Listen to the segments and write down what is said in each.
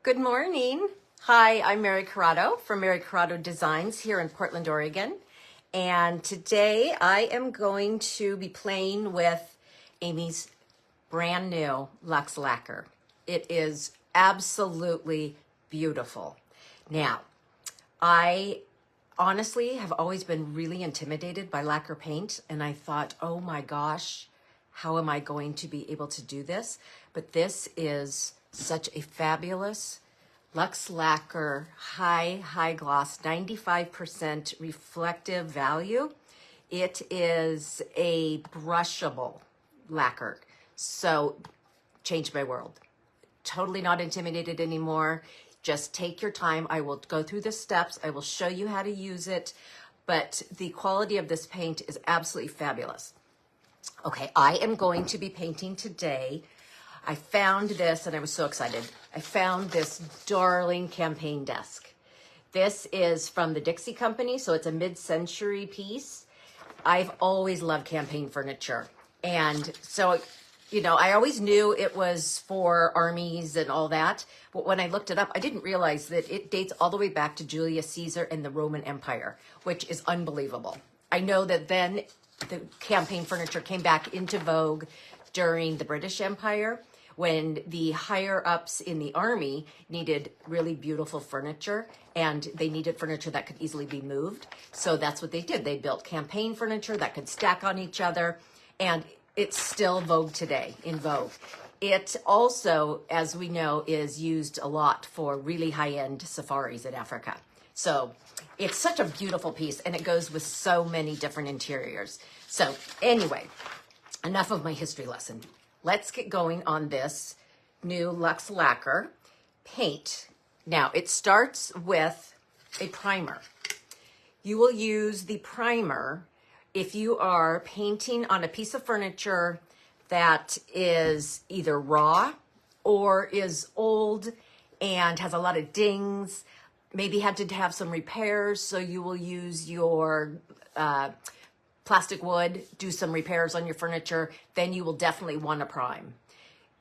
Good morning. Hi, I'm Mary Corrado from Mary Corrado Designs here in Portland, Oregon. And today I am going to be playing with Amy's brand new LuxeLacquer. It is absolutely beautiful. Now, I honestly have always been really intimidated by lacquer paint, and I thought, oh my gosh, how am I going to be able to do this? But this is such a fabulous LuxeLacquer high gloss, 95% reflective value. It is a brushable lacquer, so changed my world. Totally not intimidated anymore. Just take your time. I will go through the steps. I will show you how to use it, but the quality of this paint is absolutely fabulous. Okay, I am going to be painting today. I found this and I was so excited. I found this darling campaign desk. This is from the Dixie Company, so it's a mid-century piece. I've always loved campaign furniture. And so, you know, I always knew it was for armies and all that. But when I looked it up, I didn't realize that it dates all the way back to Julius Caesar and the Roman Empire, which is unbelievable. I know that then the campaign furniture came back into vogue during the British Empire when the higher ups in the army needed really beautiful furniture, and they needed furniture that could easily be moved. So that's what they did. They built campaign furniture that could stack on each other, and it's still vogue today, in vogue. It also, as we know, is used a lot for really high-end safaris in Africa. So it's such a beautiful piece, and it goes with so many different interiors. So anyway, enough of my history lesson. Let's get going on this new LuxeLacquer paint. Now, it starts with a primer. You will use the primer if you are painting on a piece of furniture that is either raw or is old and has a lot of dings, maybe had to have some repairs, so you will use your plastic wood, do some repairs on your furniture, then you will definitely want to prime.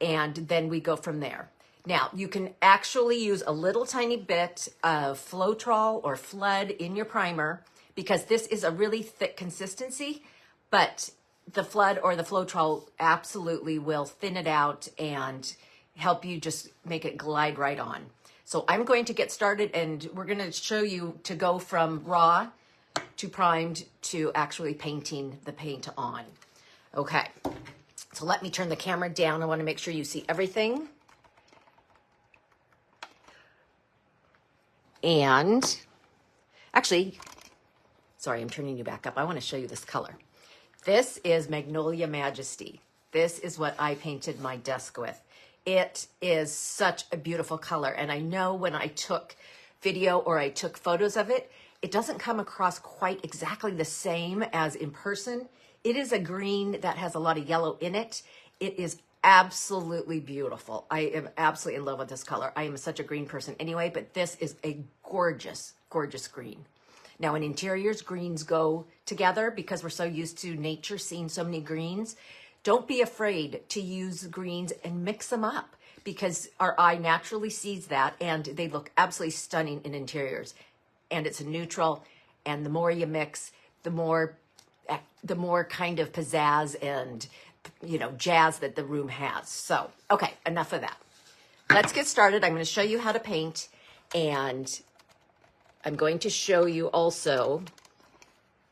And then we go from there. Now, you can actually use a little tiny bit of Floetrol or Flood in your primer because this is a really thick consistency, but the Flood or the Floetrol absolutely will thin it out and help you just make it glide right on. So I'm going to get started, and we're going to show you to go from raw to primed to actually painting the paint on. Okay, so let me turn the camera down. I want to make sure you see everything. And actually, sorry, I'm turning you back up. I want to show you this color. This is Magnolia Majesty. This is what I painted my desk with. It is such a beautiful color. And I know when I took video or I took photos of it, it doesn't come across quite exactly the same as in person. It is a green that has a lot of yellow in it. It is absolutely beautiful. I am absolutely in love with this color. I am such a green person anyway, but this is a gorgeous, gorgeous green. Now in interiors, greens go together because we're so used to nature seeing so many greens. Don't be afraid to use greens and mix them up because our eye naturally sees that and they look absolutely stunning in interiors. And it's a neutral, and the more you mix, the more kind of pizzazz and, you know, jazz that the room has. So, okay, enough of that. Let's get started. I'm going to show you how to paint, and I'm going to show you also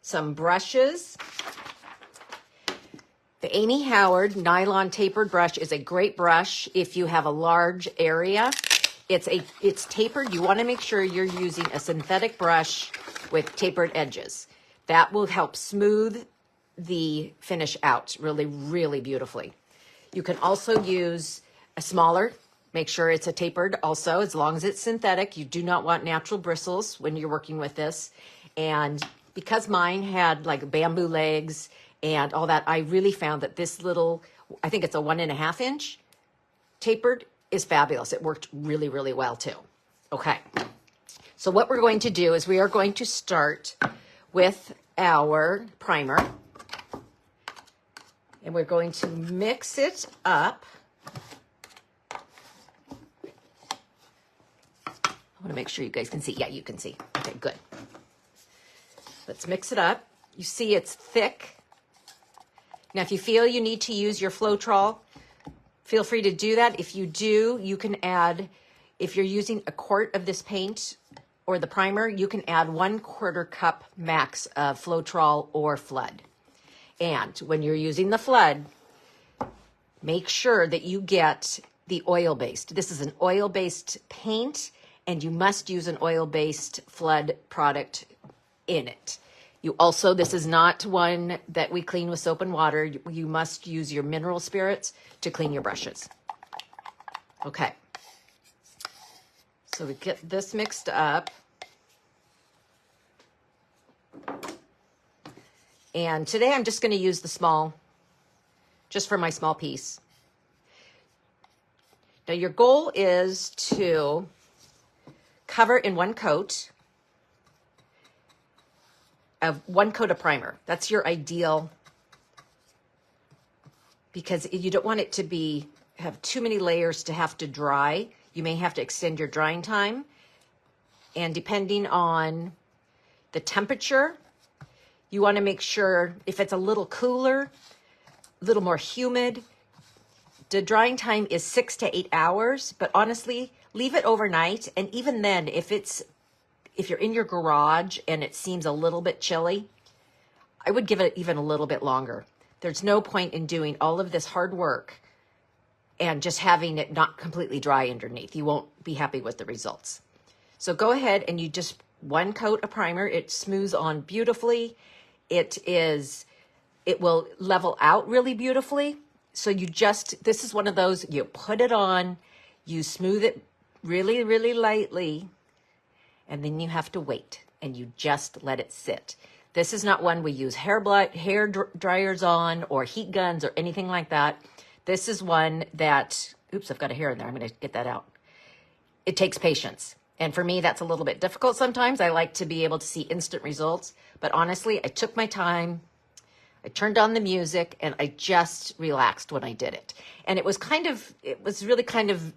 some brushes. The Amy Howard nylon tapered brush is a great brush if you have a large area. It's tapered. You want to make sure you're using a synthetic brush with tapered edges. That will help smooth the finish out really, really beautifully. You can also use a smaller, make sure it's a tapered also, as long as it's synthetic. You do not want natural bristles when you're working with this. And because mine had like bamboo legs and all that, I really found that this little, I think it's a 1.5 inch tapered, is fabulous. It worked really, really well too. Okay, so what we're going to do is we are going to start with our primer, and we're going to mix it up I want to make sure you guys can see. Yeah, you can see. Okay, good. Let's mix it up. You see it's thick. Now, if you feel you need to use your Floetrol, feel free to do that. If you do, you can add, if you're using a quart of this paint or the primer, you can add 1/4 cup max of Floetrol or Flood. And when you're using the Flood, make sure that you get the oil-based. This is an oil-based paint, and you must use an oil-based Flood product in it. You also, this is not one that we clean with soap and water. You must use your mineral spirits to clean your brushes. Okay. So we get this mixed up. And today I'm just going to use the small, just for my small piece. Now your goal is to cover in one coat of primer. That's your ideal, because you don't want it to have too many layers to have to dry. You may have to extend your drying time. And depending on the temperature, you want to make sure if it's a little cooler, a little more humid, the drying time is 6 to 8 hours, but honestly, leave it overnight. And even then, if you're in your garage and it seems a little bit chilly, I would give it even a little bit longer. There's no point in doing all of this hard work and just having it not completely dry underneath. You won't be happy with the results. So go ahead and you just one coat of primer. It smooths on beautifully. It will level out really beautifully. So this is one of those, you put it on, you smooth it really, really lightly, and then you have to wait and you just let it sit. This is not one we use hair dryers on or heat guns or anything like that. This is one that, oops, I've got a hair in there. I'm going to get that out. It takes patience. And for me, that's a little bit difficult sometimes. I like to be able to see instant results. But honestly, I took my time. I turned on the music and I just relaxed when I did it. And it was really kind of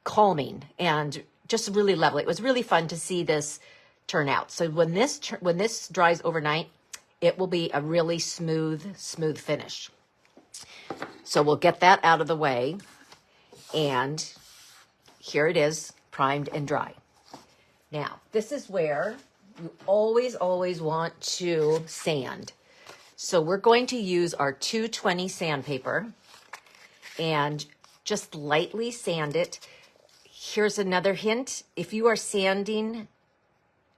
calming and just really lovely. It was really fun to see this turn out. So when this dries overnight, it will be a really smooth finish. So we'll get that out of the way. And here it is, primed and dry. Now, this is where you always, always want to sand. So we're going to use our 220 sandpaper and just lightly sand it. Here's another hint. If you are sanding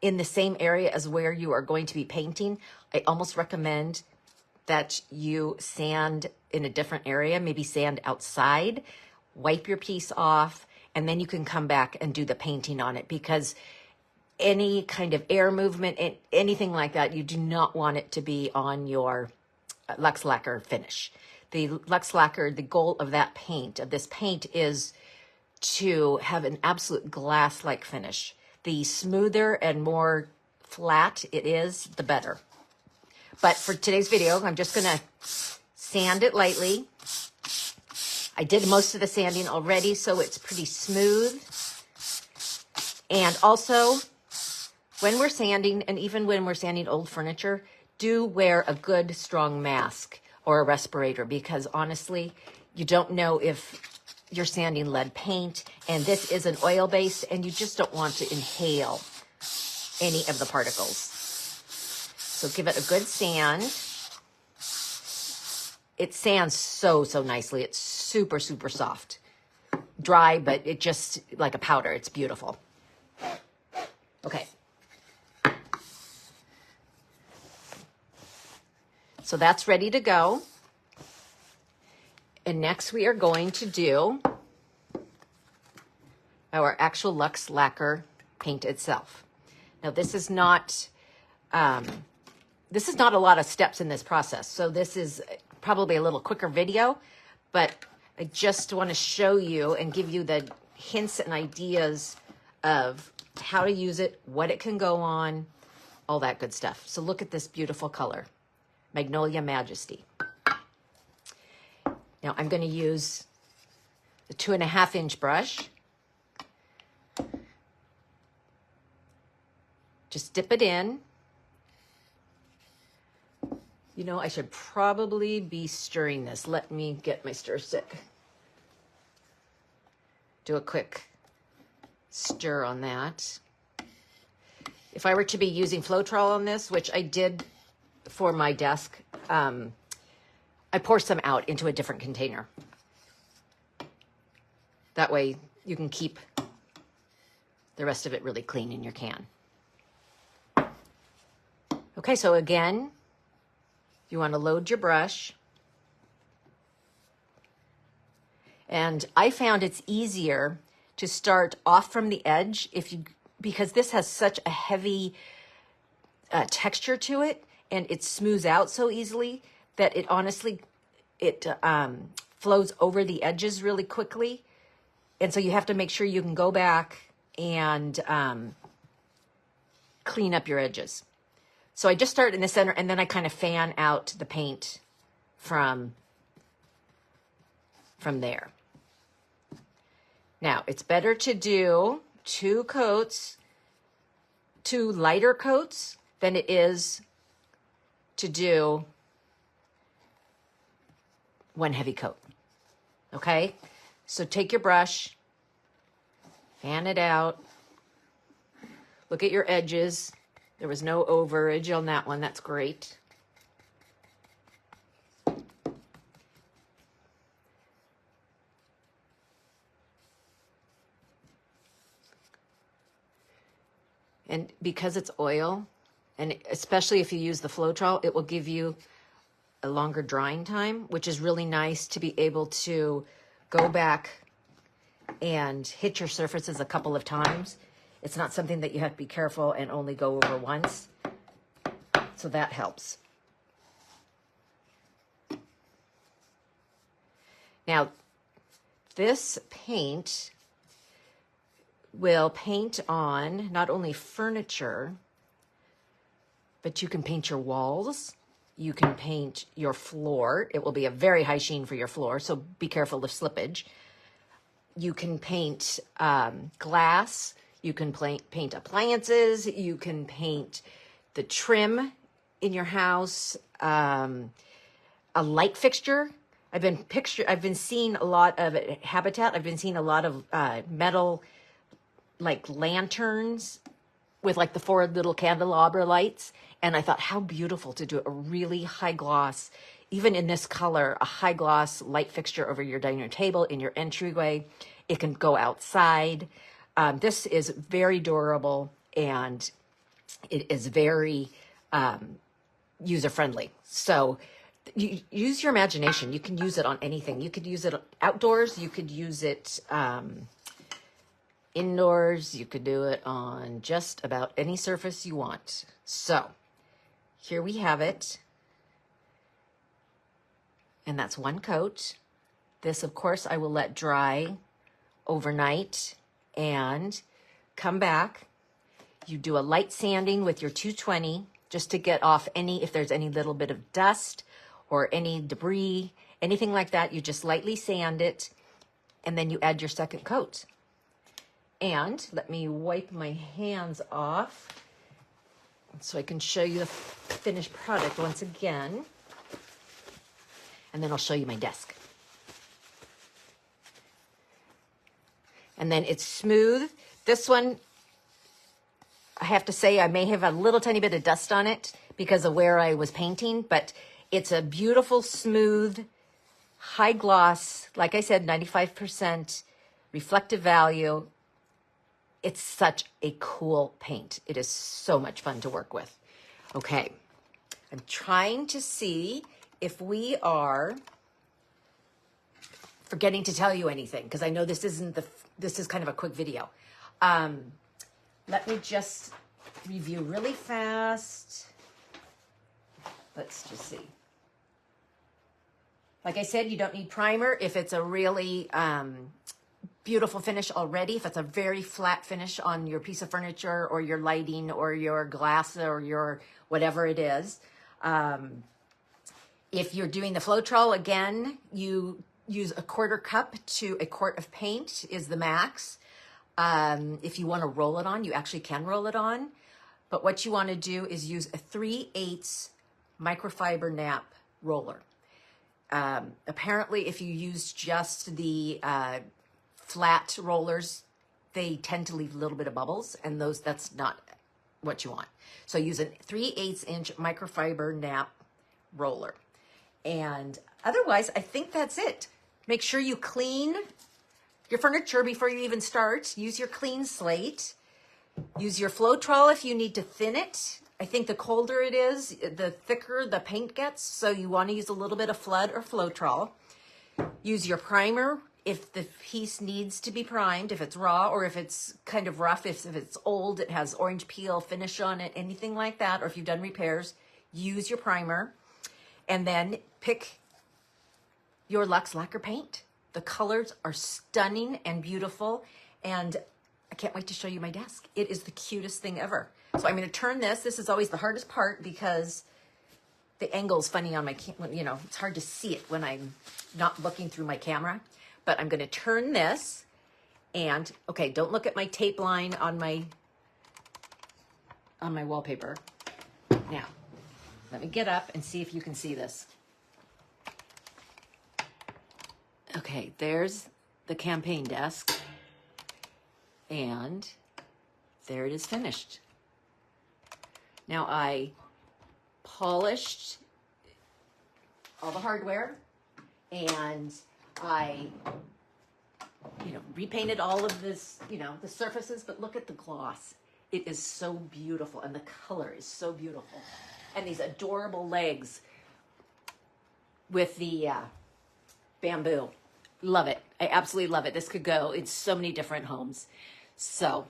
in the same area as where you are going to be painting, I almost recommend that you sand in a different area, maybe sand outside, wipe your piece off, and then you can come back and do the painting on it, because any kind of air movement, anything like that, you do not want it to be on your LuxeLacquer finish. The LuxeLacquer, the goal of this paint is to have an absolute glass-like finish. The smoother and more flat it is, the better. But for today's video, I'm just gonna sand it lightly. I did most of the sanding already, so it's pretty smooth. And also, when we're sanding, and even when we're sanding old furniture, do wear a good strong mask or a respirator, because honestly, you don't know if you're sanding lead paint, and this is an oil base, and you just don't want to inhale any of the particles. So give it a good sand. It sands so nicely. It's super soft. Dry, but it just like a powder. It's beautiful. Okay. So that's ready to go. And next we are going to do our actual LuxeLacquer paint itself. Now this is not a lot of steps in this process. So this is probably a little quicker video, but I just want to show you and give you the hints and ideas of how to use it, what it can go on, all that good stuff. So look at this beautiful color, Magnolia Majesty. Now I'm going to use the 2.5-inch brush. Just dip it in. You know, I should probably be stirring this. Let me get my stir stick. Do a quick stir on that. If I were to be using Floetrol on this, which I did for my desk, I pour some out into a different container. That way you can keep the rest of it really clean in your can. Okay, so again, you want to load your brush. And I found it's easier to start off from the edge because this has such a heavy texture to it, and it smooths out so easily that it honestly, flows over the edges really quickly. And so you have to make sure you can go back and clean up your edges. So I just start in the center, and then I kind of fan out the paint from there. Now, it's better to do two lighter coats than it is to do one heavy coat. Okay? So take your brush, fan it out, look at your edges. There was no overage on that one. That's great. And because it's oil, and especially if you use the Floetrol, it will give you a longer drying time, which is really nice to be able to go back and hit your surfaces a couple of times. It's not something that you have to be careful and only go over once. So that helps. Now, this paint will paint on not only furniture, but you can paint your walls. You can paint your floor. It will be a very high sheen for your floor, so be careful of slippage. You can paint glass. You can paint appliances. You can paint the trim in your house. A light fixture. I've been seeing a lot of Habitat. I've been seeing a lot of metal, like lanterns with like the 4 little candelabra lights. And I thought, how beautiful to do a really high gloss, even in this color, a high gloss light fixture over your dining room table, in your entryway. It can go outside. This is very durable, and it is very user-friendly. So you use your imagination. You can use it on anything. You could use it outdoors. You could use it indoors. You could do it on just about any surface you want. So here we have it. And that's one coat. This, of course, I will let dry overnight and come back. You do a light sanding with your 220 just to get off if there's any little bit of dust or any debris, anything like that. You just lightly sand it, and then you add your second coat. And let me wipe my hands off so I can show you the finished product once again. And then I'll show you my desk. And then it's smooth. This one, I have to say, I may have a little tiny bit of dust on it because of where I was painting, but it's a beautiful, smooth, high gloss, like I said, 95% reflective value. It's such a cool paint. It is so much fun to work with. Okay, I'm trying to see if we are forgetting to tell you anything, because I know this is kind of a quick video. Let me just review really fast. Let's just see. Like I said, you don't need primer if it's a really beautiful finish already. If it's a very flat finish on your piece of furniture or your lighting or your glass or your whatever it is. If you're doing the Floetrol, again, you use a 1/4 cup to a quart of paint is the max. If you want to roll it on, you actually can roll it on. But what you want to do is use a 3/8 microfiber nap roller. Apparently, if you use just the flat rollers, they tend to leave a little bit of bubbles, and that's not what you want. So use a 3/8 inch microfiber nap roller. And otherwise, I think that's it. Make sure you clean your furniture before you even start. Use your clean slate. Use your Floetrol if you need to thin it. I think the colder it is, the thicker the paint gets. So you want to use a little bit of Flood or Floetrol. Use your primer if the piece needs to be primed, if it's raw, or if it's kind of rough, if it's old, it has orange peel finish on it, anything like that, or if you've done repairs, use your primer. And then pick your LuxeLacquer paint. The colors are stunning and beautiful, and I can't wait to show you my desk. It is the cutest thing ever. So I'm going to turn this. This is always the hardest part because the angle's funny on my camera. You know, it's hard to see it when I'm not looking through my camera. But I'm going to turn this, and okay, don't look at my tape line on my wallpaper. Now, let me get up and see if you can see this. Okay, there's the campaign desk, and there it is finished. Now I polished all the hardware, and I, repainted all of this, the surfaces, but look at the gloss. It is so beautiful, and the color is so beautiful. And these adorable legs with the bamboo. Love it. I absolutely love it. This could go in so many different homes. So,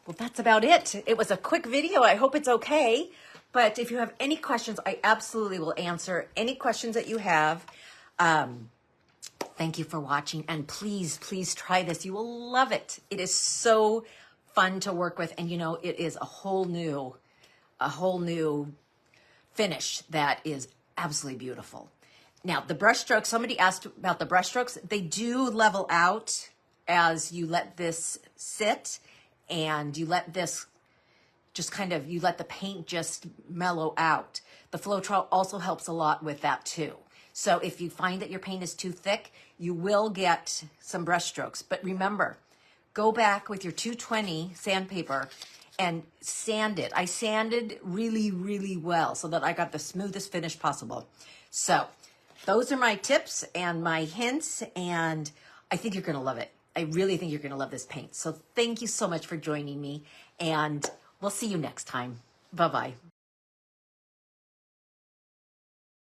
well, that's about it. It was a quick video. I hope it's okay. But if you have any questions, I absolutely will answer any questions that you have. Thank you for watching. And please, please try this. You will love it. It is so fun to work with. And it is a whole new finish that is absolutely beautiful. Now, the brush strokes, somebody asked about the brush strokes. They do level out as you let this sit, and you let this you let the paint just mellow out. The Floetrol also helps a lot with that too. So if you find that your paint is too thick, you will get some brush strokes. But remember, go back with your 220 sandpaper and sand it. I sanded really, really well so that I got the smoothest finish possible. So those are my tips and my hints, and I think you're going to love it. I really think you're going to love this paint. So thank you so much for joining me, and we'll see you next time. Bye-bye.